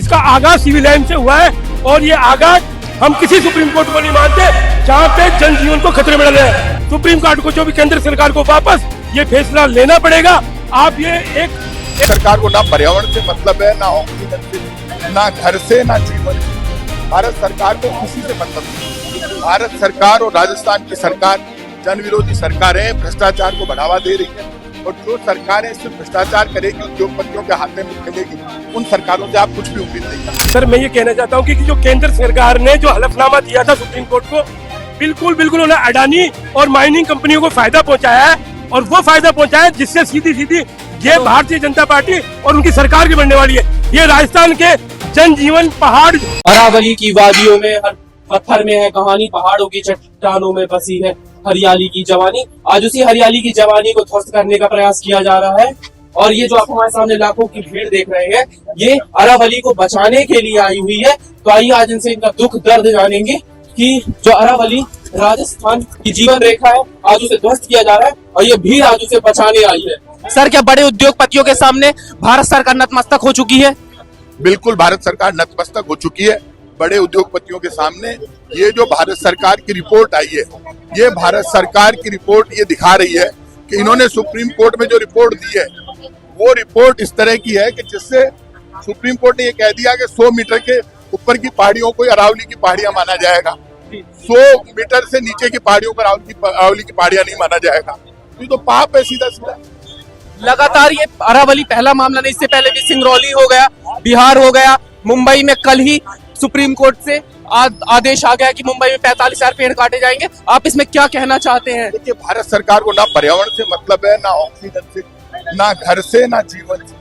इसका आगाज civil line से हुआ है और ये आगाज हम किसी सुप्रीम कोर्ट को नहीं मानते जहाँ पे जनजीवन को खतरे में डाले हैं। सुप्रीम कोर्ट को जो भी केंद्र सरकार को वापस ये फैसला लेना पड़ेगा। आप ये एक सरकार को ना पर्यावरण से मतलब है, ना ऑक्सीजन से, ना घर से, ना जीवन से। भारत सरकार को किसी से मतलब नहीं। भारत सरकार और राजस्थान की सरकार जन विरोधी सरकार है, भ्रष्टाचार को बढ़ावा दे रही है और जो सरकारें सिर्फ भ्रष्टाचार करेगी, उद्योगपतियों के हाथ में खेलेगी, उन सरकारों से आप कुछ भी उम्मीद नहीं कर। सर मैं ये कहना चाहता हूँ कि जो केंद्र सरकार ने जो हलफनामा दिया था सुप्रीम कोर्ट को, बिल्कुल उन्हें अडानी और माइनिंग कंपनियों को फायदा पहुंचाया है और वो फायदा पहुंचाया है जिससे सीधी ये भारतीय जनता पार्टी और उनकी सरकार की बनने वाली है। ये राजस्थान के जनजीवन पहाड़ अरावली की वादियों में हर पत्थर में है कहानी, पहाड़ों की चट्टानों में बसी है हरियाली की जवानी। आज उसी हरियाली की जवानी को ध्वस्त करने का प्रयास किया जा रहा है और ये जो आप हमारे सामने लाखों की भीड़ देख रहे हैं, ये अरावली को बचाने के लिए आई हुई है। तो आइए आज इनसे इनका दुख दर्द जानेंगे कि जो अरावली राजस्थान की जीवन रेखा है, आज उसे ध्वस्त किया जा रहा है और ये भीड़ आज उसे बचाने आई है। सर, क्या बड़े उद्योगपतियों के सामने भारत सरकार नतमस्तक हो चुकी है? बिल्कुल, भारत सरकार नतमस्तक हो चुकी है। बड़े उद्योगपतियों के सामने ये जो भारत सरकार की रिपोर्ट आई है, ये भारत सरकार की रिपोर्ट ये दिखा रही है कि इन्होंने सुप्रीम कोर्ट में जो रिपोर्ट दी है, वो रिपोर्ट इस तरह की है कि जिससे सुप्रीम कोर्ट ने ये कह दिया कि 100 मीटर के ऊपर की पहाड़ियों को अरावली की पहाड़ियां माना जाएगा, 100 मीटर से नीचे की पहाड़ियों को अरावली की पहाड़ियां नहीं माना जाएगा। तो पाप है सीधा सीधा। लगातार ये अरावली पहला मामला नहीं, इससे पहले भी सिंगरौली हो गया, बिहार हो गया, मुंबई में कल ही सुप्रीम कोर्ट से आदेश आ गया कि मुंबई में 45,000 पेड़ काटे जाएंगे। आप इसमें क्या कहना चाहते हैं? देखिए, भारत सरकार को ना पर्यावरण से मतलब है, ना ऑक्सीजन से, ना घर से, ना जीवन से।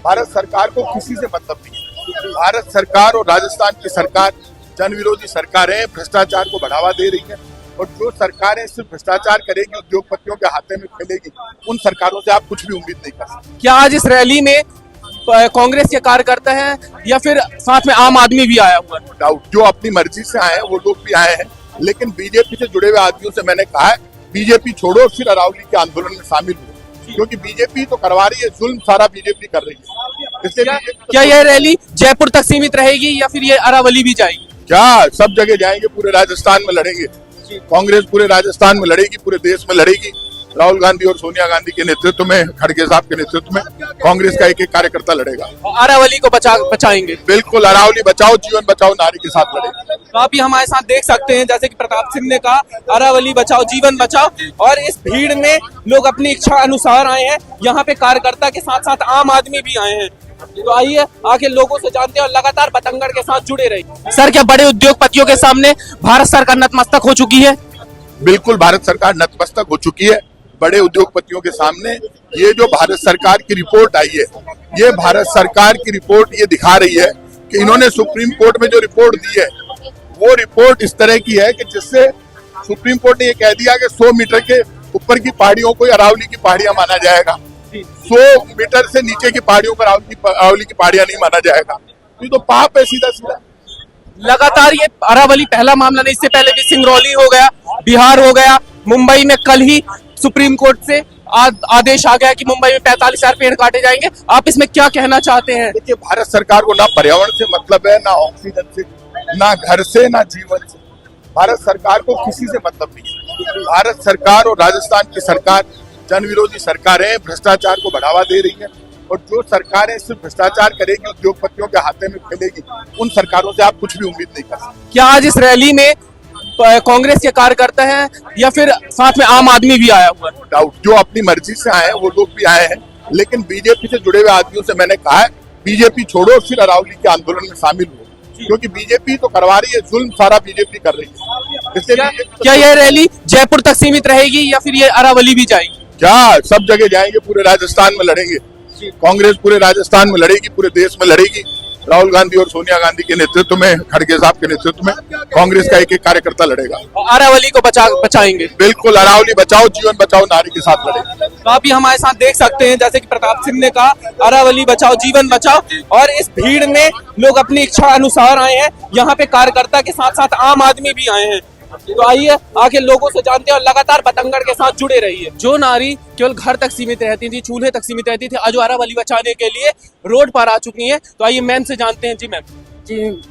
भारत सरकार को किसी से मतलब नहीं। भारत सरकार और राजस्थान की सरकार जन विरोधी सरकार है, भ्रष्टाचार को बढ़ावा दे रही है और जो सरकारें सिर्फ भ्रष्टाचार करेगी, उद्योगपतियों के हाथे में खेलेगी, उन सरकारों से आप कुछ भी उम्मीद नहीं कर सकते। क्या आज इस रैली में कांग्रेस के कार्यकर्ता हैं या फिर साथ में आम आदमी भी आया हुआ है? डाउट, जो अपनी मर्जी से आए हैं वो लोग भी आए हैं, लेकिन बीजेपी से जुड़े हुए आदमियों से मैंने कहा है बीजेपी छोड़ो, फिर अरावली के आंदोलन में शामिल हो, क्योंकि बीजेपी तो करवा रही है, जुल्म सारा बीजेपी कर रही है। इसलिए क्या यह रैली जयपुर तक सीमित रहेगी या फिर ये अरावली भी जाएगी? क्या सब जगह जाएंगे, पूरे राजस्थान में लड़ेंगे। कांग्रेस पूरे राजस्थान में लड़ेगी, पूरे देश में लड़ेगी। राहुल गांधी और सोनिया गांधी के नेतृत्व में, खड़गे साहब के नेतृत्व में कांग्रेस का एक कार्यकर्ता लड़ेगा। अरावली को बचाएंगे। बिल्कुल, अरावली बचाओ, जीवन बचाओ नारी के साथ लड़ेगी। तो आप भी हमारे साथ देख सकते हैं, जैसे कि प्रताप सिंह ने कहा, अरावली बचाओ, जीवन बचाओ। और इस भीड़ में लोग अपनी इच्छा अनुसार आए हैं। यहाँ पे कार्यकर्ता के साथ साथ आम आदमी भी आए हैं। तो आइए आके लोगों से जानते हैं और लगातार बतंगड़ के साथ जुड़े रहिए। सर, क्या बड़े उद्योगपतियों के सामने भारत सरकार नतमस्तक हो चुकी है? बिल्कुल, भारत सरकार नतमस्तक हो चुकी है। बड़े उद्योगपतियों के सामने ये जो भारत सरकार की रिपोर्ट आई है, ये भारत सरकार की रिपोर्ट ये दिखा रही है कि इन्होंने सुप्रीम कोर्ट में जो रिपोर्ट दी है, वो रिपोर्ट इस तरह की है कि जिससे सुप्रीम कोर्ट ने ये कह दिया कि 100 मीटर के ऊपर की पहाड़ियों को अरावली की पहाड़ियां माना जाएगा, 100 मीटर से नीचे की पहाड़ियों पर अरावली की पहाड़ियां नहीं माना जाएगा। तो पाप है सीधा सीधा। लगातार ये अरावली पहला मामला नहीं, इससे पहले भी सिंगरौली हो गया, बिहार हो गया, मुंबई में कल ही सुप्रीम कोर्ट से आदेश आ गया कि मुंबई में 45,000 पेड़ काटे जाएंगे। आप इसमें क्या कहना चाहते हैं? देखिए, भारत सरकार को ना पर्यावरण से मतलब है, ना ऑक्सीजन से, ना घर से, ना जीवन से। भारत सरकार को किसी से मतलब नहीं। भारत सरकार और राजस्थान की सरकार जन विरोधी सरकार है, भ्रष्टाचार को बढ़ावा दे रही है और जो सरकारें सिर्फ भ्रष्टाचार करेगी, उद्योगपतियों के हाथे में खेलेगी, उन सरकारों से आप कुछ भी उम्मीद नहीं कर सकते। क्या आज इस रैली में कांग्रेस के कार्यकर्ता हैं या फिर साथ में आम आदमी भी आया हुआ है? डाउट, जो अपनी मर्जी से आए हैं वो लोग भी आए हैं, लेकिन बीजेपी से जुड़े हुए आदमियों से मैंने कहा है बीजेपी छोड़ो, फिर अरावली के आंदोलन में शामिल हो, क्योंकि बीजेपी तो करवा रही है, जुल्म सारा बीजेपी कर रही है। इसलिए क्या यह रैली जयपुर तक सीमित रहेगी या फिर ये अरावली भी जाएगी? क्या सब जगह जाएंगे, पूरे राजस्थान में लड़ेंगे। कांग्रेस पूरे राजस्थान में लड़ेगी, पूरे देश में लड़ेगी। राहुल गांधी और सोनिया गांधी के नेतृत्व में, खड़गे साहब के नेतृत्व में कांग्रेस का एक कार्यकर्ता लड़ेगा। अरावली को बचाएंगे। बिल्कुल, अरावली बचाओ, जीवन बचाओ नारी के साथ लड़ेगी। तो आप भी हमारे साथ देख सकते हैं, जैसे कि प्रताप सिंह ने कहा, अरावली बचाओ, जीवन बचाओ। और इस भीड़ में लोग अपनी इच्छा अनुसार आए हैं। यहाँ पे कार्यकर्ता के साथ साथ आम आदमी भी आए हैं। तो आइए आके लोगों से जानते हैं और लगातार बतंगड़ के साथ जुड़े रहिए। जो नारी केवल घर तक सीमित रहती थी, चूल्हे तक सीमित रहती थी, आज वो अरावली बचाने के लिए रोड पर आ चुकी हैं। तो आइए मैम से जानते हैं। जी मैम। जी,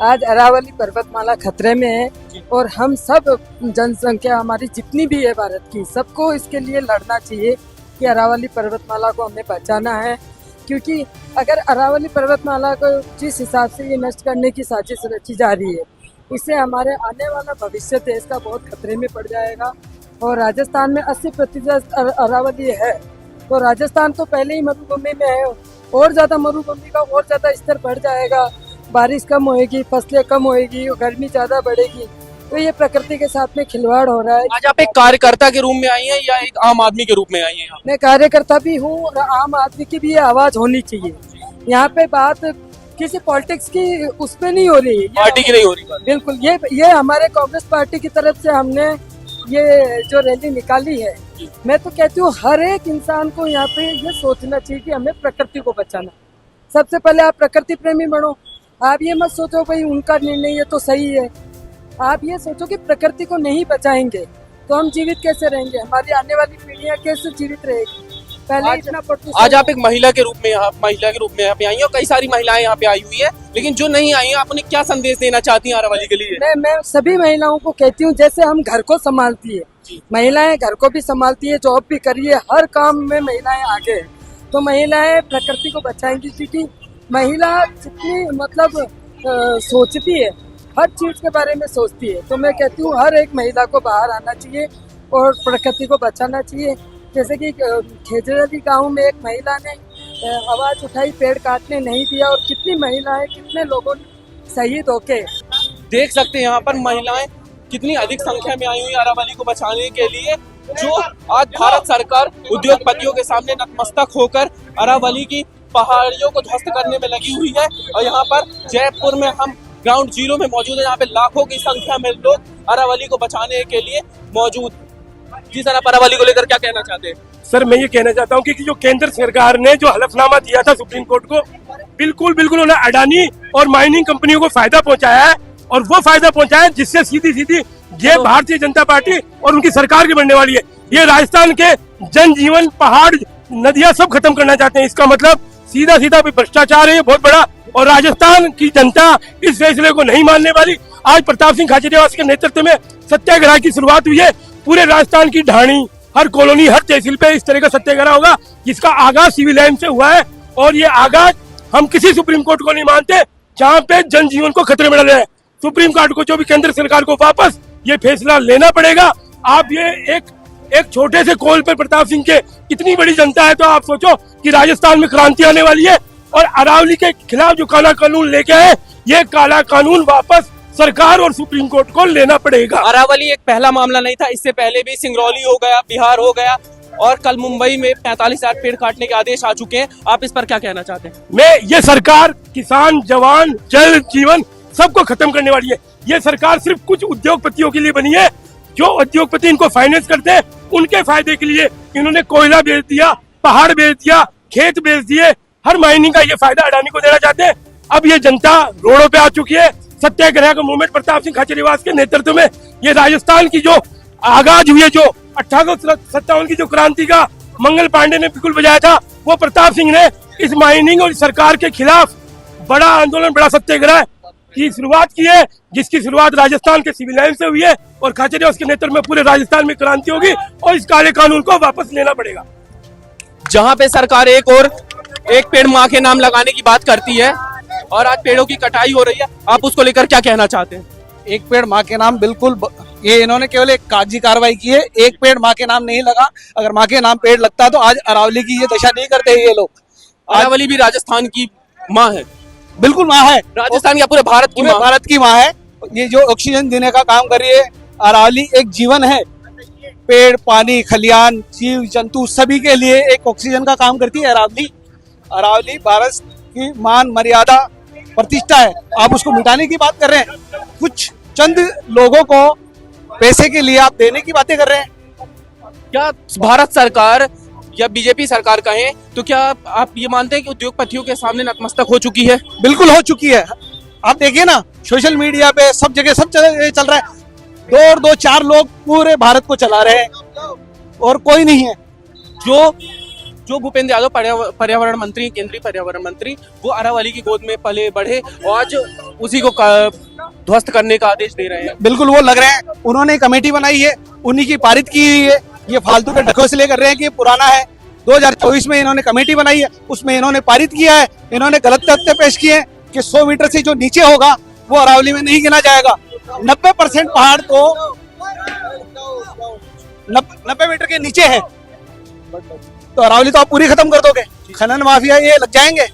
आज अरावली पर्वतमाला खतरे में है और हम सब जनसंख्या हमारी जितनी भी है भारत की, सबको इसके लिए लड़ना चाहिए कि अरावली पर्वतमाला को हमें बचाना है। क्योंकि अगर अरावली पर्वतमाला को जिस हिसाब से ये नष्ट करने की साजिश रची जा रही है, इससे हमारे आने वाला भविष्य देश का बहुत खतरे में पड़ जाएगा। और राजस्थान में 80% अरावली है, तो राजस्थान तो पहले ही मरुभूमि में है, और ज़्यादा मरुभूमि का और ज़्यादा स्तर बढ़ जाएगा, बारिश कम होएगी, फसलें कम होएगी, गर्मी ज़्यादा बढ़ेगी। तो ये प्रकृति के साथ में खिलवाड़ हो रहा है। आज आप एक कार्यकर्ता के रूप में आई हैं या एक आम आदमी के रूप में आई हैं? मैं कार्यकर्ता भी हूँ और आम आदमी की भी ये आवाज़ होनी चाहिए। यहाँ पे बात किसी पॉलिटिक्स की उसमें नहीं हो रही, पार्टी की नहीं हो रही। बिल्कुल। ये हमारे कांग्रेस पार्टी की तरफ से हमने ये जो रैली निकाली है, मैं तो कहती हूँ हर एक इंसान को यहाँ पे ये सोचना चाहिए कि हमें प्रकृति को बचाना। सबसे पहले आप प्रकृति प्रेमी बनो। आप ये मत सोचो भाई उनका निर्णय ये तो सही है, आप ये सोचो कि प्रकृति को नहीं बचाएंगे तो हम जीवित कैसे रहेंगे, हमारी आने वाली पीढ़ियां कैसे जीवित रहेगी। पहले इतना प्रदूषण। आज आप एक महिला के रूप में यहाँ पे आई हैं और कई सारी महिलाएं यहाँ पे आई हुई है, लेकिन जो नहीं आई हैं आप उन्हें क्या संदेश देना चाहती हैं अरावली के लिए? मैं सभी महिलाओं को कहती हूँ, जैसे हम घर को संभालती है, महिलाएं घर को भी संभालती है, जॉब भी करिए, हर काम में महिलाएं आगे हैं, तो महिलाएं प्रकृति को बचाएंगी। क्योंकि महिला जितनी सोचती है, हर चीज के बारे में सोचती है, तो मैं कहती हूँ हर एक महिला को बाहर आना चाहिए और प्रकृति को बचाना चाहिए। जैसे कि खेजड़ी गांव में एक महिला ने आवाज उठाई, पेड़ काटने नहीं दिया, और कितनी महिलाएं, कितने लोगों ने शहीद होके। देख सकते हैं यहाँ पर महिलाएं कितनी अधिक संख्या में आई हुई अरावली को बचाने के लिए, जो आज भारत सरकार उद्योगपतियों के सामने नतमस्तक होकर अरावली की पहाड़ियों को ध्वस्त करने में लगी हुई है। और यहाँ पर जयपुर में हम ग्राउंड जीरो में मौजूद है, यहाँ पे लाखों की संख्या में लोग अरावली को बचाने के लिए मौजूद। जी सर, आप अरावली को लेकर क्या कहना चाहते हैं? सर मैं ये कहना चाहता हूँ कि जो केंद्र सरकार ने जो हलफनामा दिया था सुप्रीम कोर्ट को, बिल्कुल उन्हें अडानी और माइनिंग कंपनियों को फायदा पहुंचाया है, और वो फायदा पहुंचाया है जिससे सीधी ये भारतीय जनता पार्टी और उनकी सरकार की बनने वाली है। ये राजस्थान के जनजीवन, पहाड़, नदियां सब खत्म करना चाहते हैं। इसका मतलब सीधा भ्रष्टाचार है ये बहुत बड़ा, और राजस्थान की जनता इस फैसले को नहीं मानने वाली। आज प्रताप सिंह खाचरियावास के नेतृत्व में सत्याग्रह की शुरुआत हुई है। पूरे राजस्थान की ढाणी, हर कॉलोनी, हर तहसील पे इस तरह का सत्याग्रह होगा, जिसका आगाज सिविल लाइन से हुआ है। और ये आगाज हम किसी सुप्रीम कोर्ट को नहीं मानते जहाँ पे जनजीवन को खतरे में डाले हैं। सुप्रीम कोर्ट को, जो भी केंद्र सरकार को वापस ये फैसला लेना पड़ेगा। आप ये एक छोटे से कॉल पर प्रताप सिंह के इतनी बड़ी जनता है, तो आप सोचो कि राजस्थान में क्रांति आने वाली है। और अरावली के खिलाफ जो काला कानून लेके आए, ये काला कानून वापस सरकार और सुप्रीम कोर्ट को लेना पड़ेगा। अरावली एक पहला मामला नहीं था, इससे पहले भी सिंगरौली हो गया, बिहार हो गया, और कल मुंबई में 45,000 पेड़ काटने के आदेश आ चुके हैं। आप इस पर क्या कहना चाहते हैं? मैं ये सरकार किसान, जवान, जल जीवन सबको खत्म करने वाली है। ये सरकार सिर्फ कुछ उद्योगपतियों के लिए बनी है, जो उद्योगपति इनको फाइनेंस करते हैं, उनके फायदे के लिए इन्होंने कोयला बेच दिया, पहाड़ बेच दिया, खेत बेच दिए। हर माइनिंग का ये फायदा अडानी को देना चाहते हैं। अब ये जनता रोडों पे आ चुकी है। सत्याग्रह का मूवमेंट प्रताप सिंह खाचरियावास के नेतृत्व में, ये राजस्थान की जो आगाज हुई है, जो 1857 की जो क्रांति का मंगल पांडे ने बिल्कुल बजाया था, वो प्रताप सिंह ने इस माइनिंग और सरकार के खिलाफ बड़ा आंदोलन, बड़ा सत्याग्रह की शुरुआत की है, जिसकी शुरुआत राजस्थान के सिविल लाइन से हुई है। और खाचरियावास के नेतृत्व में पूरे राजस्थान में क्रांति होगी और इस काले कानून को वापस लेना पड़ेगा। जहाँ पे सरकार एक पेड़ माँ के नाम लगाने की बात करती है और आज पेड़ों की कटाई हो रही है, आप उसको लेकर क्या कहना चाहते हैं? एक पेड़ माँ के नाम, बिल्कुल ये इन्होंने केवल एक कागजी कार्रवाई की है। एक पेड़ माँ के नाम नहीं लगा। अगर माँ के नाम पेड़ लगता तो आज अरावली की ये दशा नहीं करते ये लोग। अरावली भी राजस्थान की माँ है। बिल्कुल माँ है, राजस्थान या पूरे भारत की माँ। भारत की माँ है। ये जो ऑक्सीजन देने का काम कर रही है, अरावली एक जीवन है। पेड़, पानी, खलियान, जीव जंतु सभी के लिए एक ऑक्सीजन का काम करती है अरावली। अरावली भारत की मान, मर्यादा, प्रतिष्ठा है। आप उसको मिटाने की बात कर रहे हैं। कुछ चंद लोगों को पैसे के लिए आप देने की बातें कर रहे हैं। क्या भारत सरकार या बीजेपी सरकार कहें तो क्या आप ये मानते हैं कि उद्योगपतियों के सामने नतमस्तक हो चुकी है? बिल्कुल हो चुकी है। आप देखिए ना, सोशल मीडिया पे सब जगह चल रहा है। दो चार लोग पूरे भारत को चला रहे हैं और कोई नहीं है। जो भूपेंद्र यादव पर्यावरण मंत्री, केंद्रीय पर्यावरण मंत्री, वो अरावली की गोद में पले बढ़े और आज उसी को ध्वस्त करने का आदेश दे रहे हैं। बिल्कुल वो लग रहे हैं, उन्होंने कमेटी बनाई है, उन्हीं की पारित की हुई है। ये फालतू के ढकोसले कर रहे हैं कि ये पुराना है। 2024 में इन्होंने कमेटी बनाई है, उसमें इन्होंने पारित किया है। इन्होंने गलत तथ्य पेश किए हैं कि 100 मीटर से जो नीचे होगा वो अरावली में नहीं गिना जाएगा। 90% पहाड़ तो 90 मीटर के नीचे है, तो अरावली तो आप पूरी खत्म कर दोगे। खनन माफिया ये लग जाएंगे।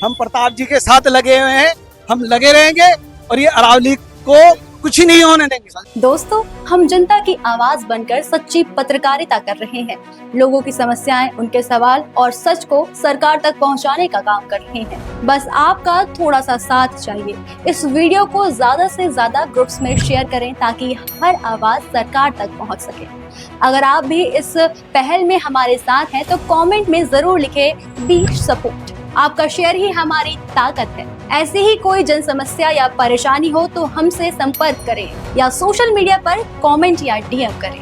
हम प्रताप जी के साथ लगे हुए हैं, हम लगे रहेंगे और ये अरावली को कुछ ही नहीं होने देंगे। दोस्तों, हम जनता की आवाज बनकर सच्ची पत्रकारिता कर रहे हैं। लोगों की समस्याएं, उनके सवाल और सच को सरकार तक पहुंचाने का काम कर रहे हैं। बस आपका थोड़ा सा साथ चाहिए। इस वीडियो को ज्यादा से ज्यादा ग्रुप्स में शेयर करें ताकि हर आवाज सरकार तक पहुंच सके। अगर आप भी इस पहल में हमारे साथ हैं तो कमेंट में जरूर लिखें बी सपोर्ट। आपका शेयर ही हमारी ताकत है। ऐसी ही कोई जन समस्या या परेशानी हो तो हमसे संपर्क करें या सोशल मीडिया पर कमेंट या डीएम करें।